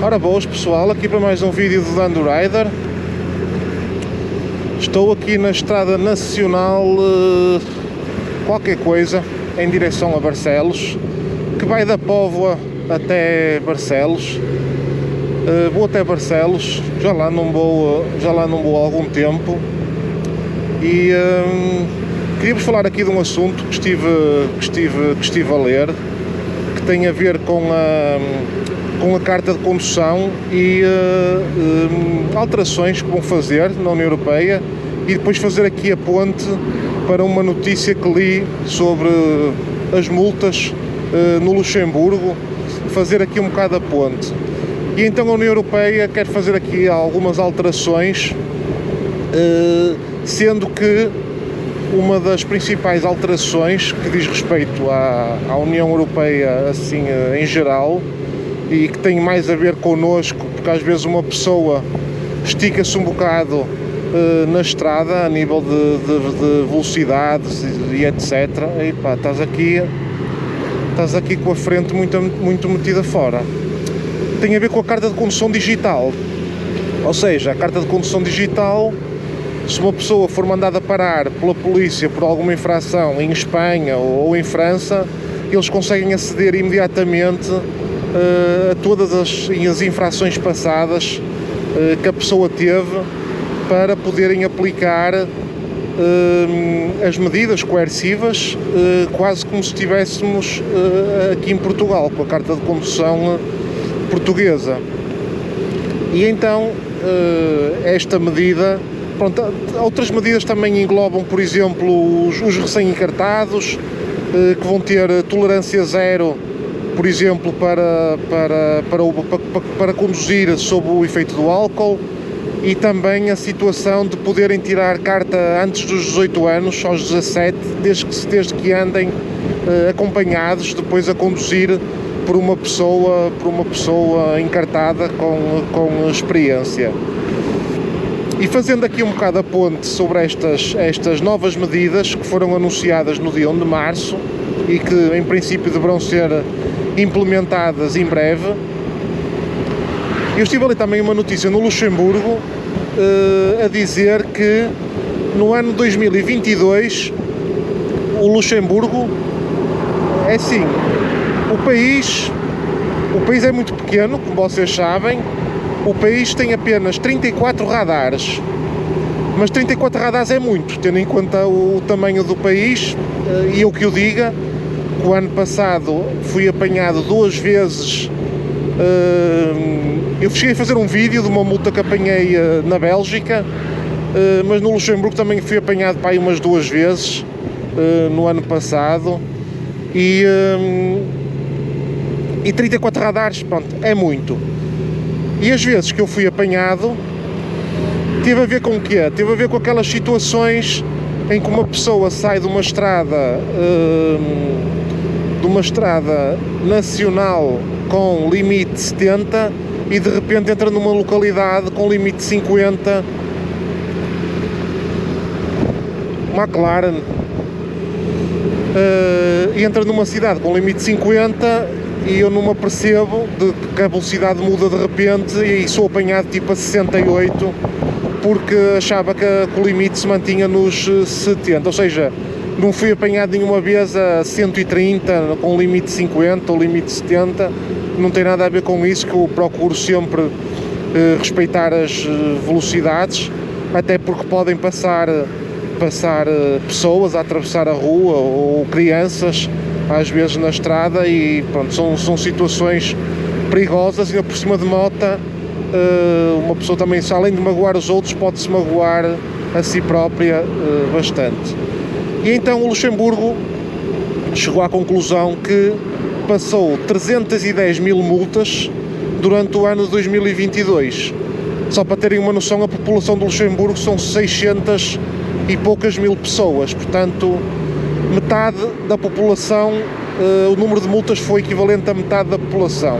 Ora boas pessoal, aqui para mais um vídeo do Dando Rider. Estou aqui na Estrada Nacional qualquer coisa, em direção a Barcelos, que vai da Póvoa até Barcelos. Vou até Barcelos, já lá não vou há algum tempo. E queria-vos falar aqui de um assunto que estive a ler, que tem a ver com a carta de condução e alterações que vão fazer na União Europeia, e depois fazer aqui a ponte para uma notícia que li sobre as multas no Luxemburgo, fazer aqui um bocado a ponte. E então a União Europeia quer fazer aqui algumas alterações, sendo que uma das principais alterações que diz respeito à União Europeia assim em geral, e que tem mais a ver connosco, porque às vezes uma pessoa estica-se um bocado na estrada a nível de velocidades e etc. E pá, estás aqui com a frente muito metida fora. Tem a ver com a carta de condução digital. Ou seja, a carta de condução digital, se uma pessoa for mandada parar pela polícia por alguma infração em Espanha ou em França, eles conseguem aceder imediatamente a todas as infrações passadas que a pessoa teve, para poderem aplicar as medidas coercivas, quase como se estivéssemos aqui em Portugal, com a carta de condução portuguesa. E então esta medida, pronto, outras medidas também englobam, por exemplo, os recém-encartados, que vão ter tolerância zero, por exemplo, para conduzir sob o efeito do álcool, e também a situação de poderem tirar carta antes dos 18 anos, aos 17, desde que andem acompanhados, depois a conduzir por uma pessoa encartada com experiência. E fazendo aqui um bocado a ponte sobre estas novas medidas que foram anunciadas no dia 1 de março e que em princípio deverão ser implementadas em breve. Eu estive ali também uma notícia no Luxemburgo a dizer que no ano 2022 o Luxemburgo, é assim, o país é muito pequeno, como vocês sabem. O país tem apenas 34 radares, mas 34 radares é muito, tendo em conta o tamanho do país. E eu que o diga, o ano passado fui apanhado 2 vezes. Eu cheguei a fazer um vídeo de uma multa que apanhei na Bélgica, mas no Luxemburgo também fui apanhado para aí umas 2 vezes no ano passado. E 34 radares, pronto, é muito. E as vezes que eu fui apanhado, teve a ver com o quê? Teve a ver com aquelas situações em que uma pessoa sai de uma estrada nacional com limite 70 e de repente entra numa localidade com limite 50. McLaren, e entra numa cidade com limite 50 e eu não me apercebo de que a velocidade muda de repente e sou apanhado tipo a 68, porque achava que o limite se mantinha nos 70, ou seja, não fui apanhado nenhuma vez a 130 com limite 50 ou limite 70, não tem nada a ver com isso, que eu procuro sempre respeitar as velocidades, até porque podem passar pessoas a atravessar a rua ou crianças às vezes na estrada, e pronto, são situações perigosas. E por cima de mota, uma pessoa também, além de magoar os outros, pode-se magoar a si própria bastante. E então o Luxemburgo chegou à conclusão que passou 310 mil multas durante o ano de 2022. Só para terem uma noção, a população do Luxemburgo são 600 e poucas mil pessoas, portanto metade da população, o número de multas foi equivalente a metade da população.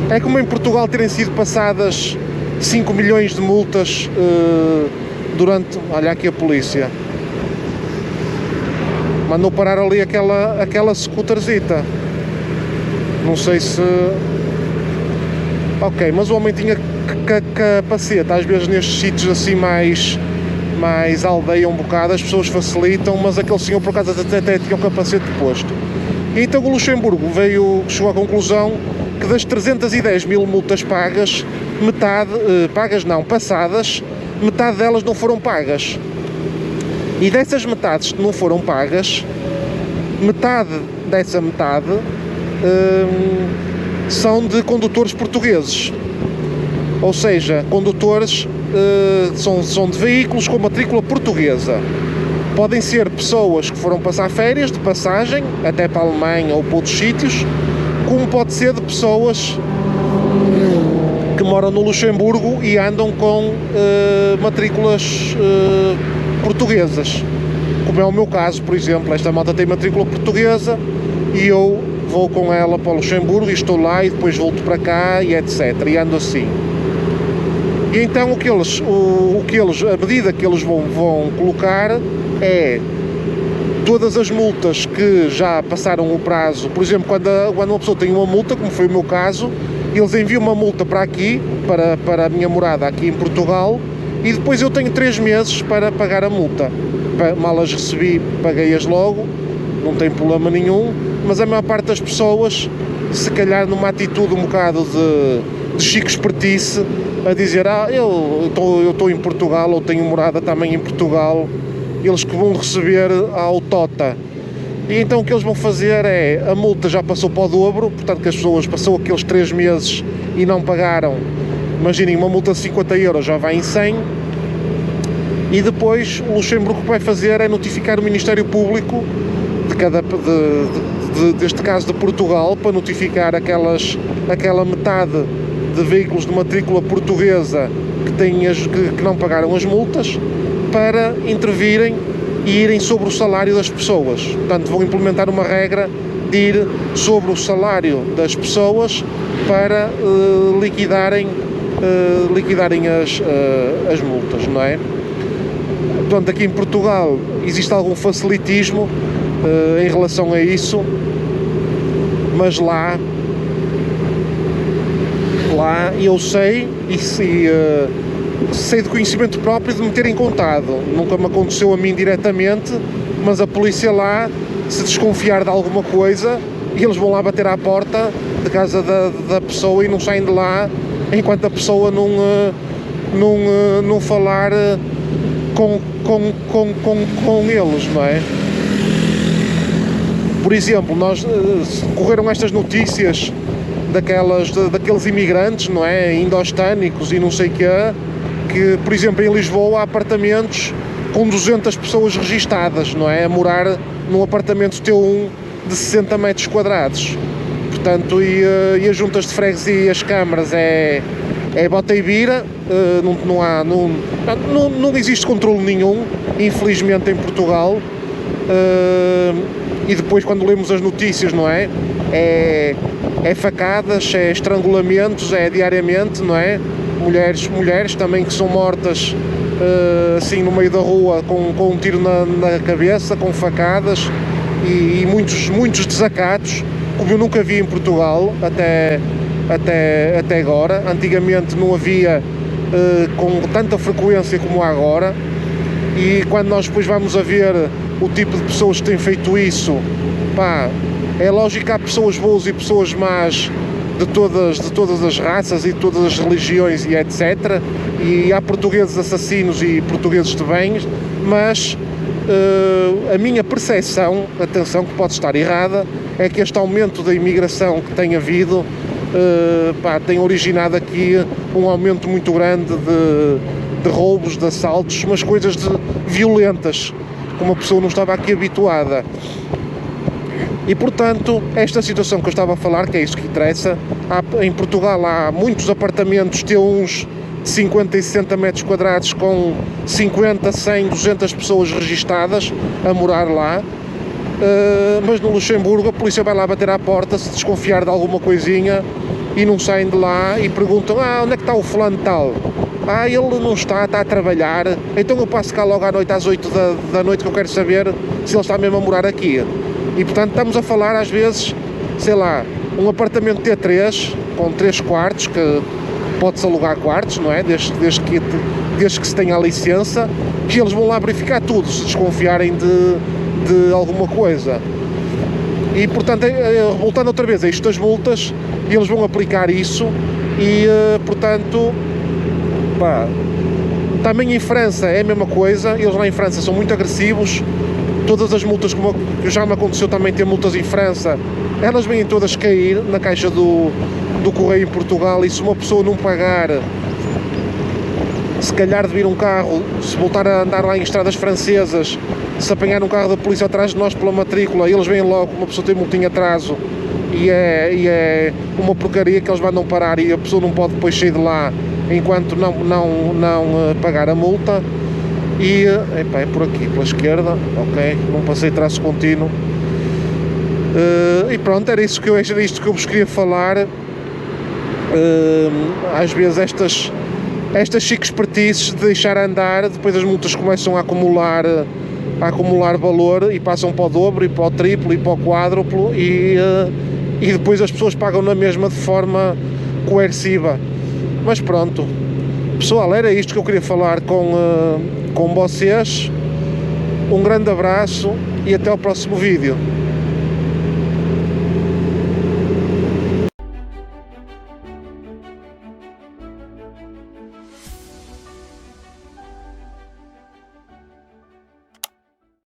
É como em Portugal terem sido passadas 5 milhões de multas durante... Olha aqui a polícia. Mandou parar ali aquela scooterzita. Não sei se... Ok, mas o homem tinha capacete, às vezes nestes sítios assim mais aldeia um bocado, as pessoas facilitam, mas aquele senhor por acaso até tinha o capacete posto. E então o Luxemburgo chegou à conclusão que das 310 mil multas pagas, passadas, metade delas não foram pagas. E dessas metades que não foram pagas, metade são de condutores portugueses. Ou seja, condutores são de veículos com matrícula portuguesa. Podem ser pessoas que foram passar férias de passagem, até para a Alemanha ou para outros sítios, como pode ser de pessoas que moram no Luxemburgo e andam com matrículas portuguesas, como é o meu caso, por exemplo. Esta malta tem matrícula portuguesa e eu vou com ela para o Luxemburgo e estou lá e depois volto para cá e etc, e ando assim. E então a medida que eles vão colocar é todas as multas que já passaram o prazo. Por exemplo, quando uma pessoa tem uma multa, como foi o meu caso, eles enviam uma multa para aqui, para a minha morada aqui em Portugal, e depois eu tenho 3 meses para pagar a multa. Mal as recebi, paguei-as logo, não tem problema nenhum, mas a maior parte das pessoas, se calhar numa atitude um bocado de chico espertice, a dizer, eu estou em Portugal, ou tenho morada também em Portugal, eles que vão receber ao Tota. E então o que eles vão fazer é, a multa já passou para o dobro, portanto que as pessoas passou aqueles 3 meses e não pagaram, imaginem, uma multa de 50 euros já vai em 100, e depois o Luxemburgo que vai fazer é notificar o Ministério Público deste caso de Portugal, para notificar aquela metade de veículos de matrícula portuguesa que não pagaram as multas, para intervirem e irem sobre o salário das pessoas. Portanto, vão implementar uma regra de ir sobre o salário das pessoas para liquidarem as multas, não é? Portanto, aqui em Portugal existe algum facilitismo em relação a isso, mas lá eu sei sei de conhecimento próprio de me terem contado. Nunca me aconteceu a mim diretamente, mas a polícia lá, se desconfiar de alguma coisa, e eles vão lá bater à porta de casa da pessoa e não saem de lá enquanto a pessoa não falar com eles, não é? Por exemplo, correram estas notícias daqueles imigrantes, não é, indostânicos e não sei o quê, que, por exemplo, em Lisboa há apartamentos com 200 pessoas registadas, não é, a morar num apartamento T1 de 60 metros quadrados. Portanto, e as juntas de freguesia e as câmaras é bota e vira, não existe controle nenhum, infelizmente, em Portugal. E depois, quando lemos as notícias, não é? É facadas, é estrangulamentos, é diariamente, não é? Mulheres também que são mortas assim no meio da rua com um tiro na cabeça, com facadas, e muitos desacatos, como eu nunca vi em Portugal até agora. Antigamente não havia com tanta frequência como há agora, e quando nós depois vamos a ver o tipo de pessoas que têm feito isso, pá, é lógico que há pessoas boas e pessoas más de todas as raças e de todas as religiões e etc, e há portugueses assassinos e portugueses de bens, mas a minha percepção, atenção que pode estar errada, é que este aumento da imigração que tem havido tem originado aqui um aumento muito grande de roubos, de assaltos, mas coisas violentas, como a pessoa não estava aqui habituada. E portanto, esta situação que eu estava a falar, que é isso que interessa, em Portugal há muitos apartamentos T1s de 50 e 60 metros quadrados com 50, 100, 200 pessoas registadas a morar lá, mas no Luxemburgo a polícia vai lá bater à porta se desconfiar de alguma coisinha e não saem de lá e perguntam: onde é que está o fulano tal? Ele não está a trabalhar, então eu passo cá logo à noite, às 8 da noite, que eu quero saber se ele está mesmo a morar aqui. E portanto estamos a falar às vezes, sei lá, um apartamento T3 com 3 quartos, que pode-se alugar quartos, não é? Desde que se tenha a licença, que eles vão lá verificar tudo, se desconfiarem de alguma coisa. E portanto, voltando outra vez a isto das multas, eles vão aplicar isso e portanto, pá, também em França é a mesma coisa. Eles lá em França são muito agressivos. Todas as multas, como já me aconteceu também ter multas em França, elas vêm todas cair na caixa do correio em Portugal, e se uma pessoa não pagar, se calhar de vir um carro, se voltar a andar lá em estradas francesas, se apanhar um carro da polícia atrás de nós pela matrícula, eles vêm logo, uma pessoa tem multa em atraso, e é uma porcaria que eles mandam parar, e a pessoa não pode depois sair de lá enquanto não pagar a multa. E epá, é por aqui, pela esquerda, ok, não passei traço contínuo. E pronto, era isto que eu vos queria falar. Às vezes estas chiques espertices de deixar andar, depois as multas começam a acumular valor e passam para o dobro e para o triplo e para o quádruplo, e depois as pessoas pagam na mesma de forma coerciva. Mas pronto, pessoal, era isto que eu queria falar com vocês. Um grande abraço e até ao próximo vídeo.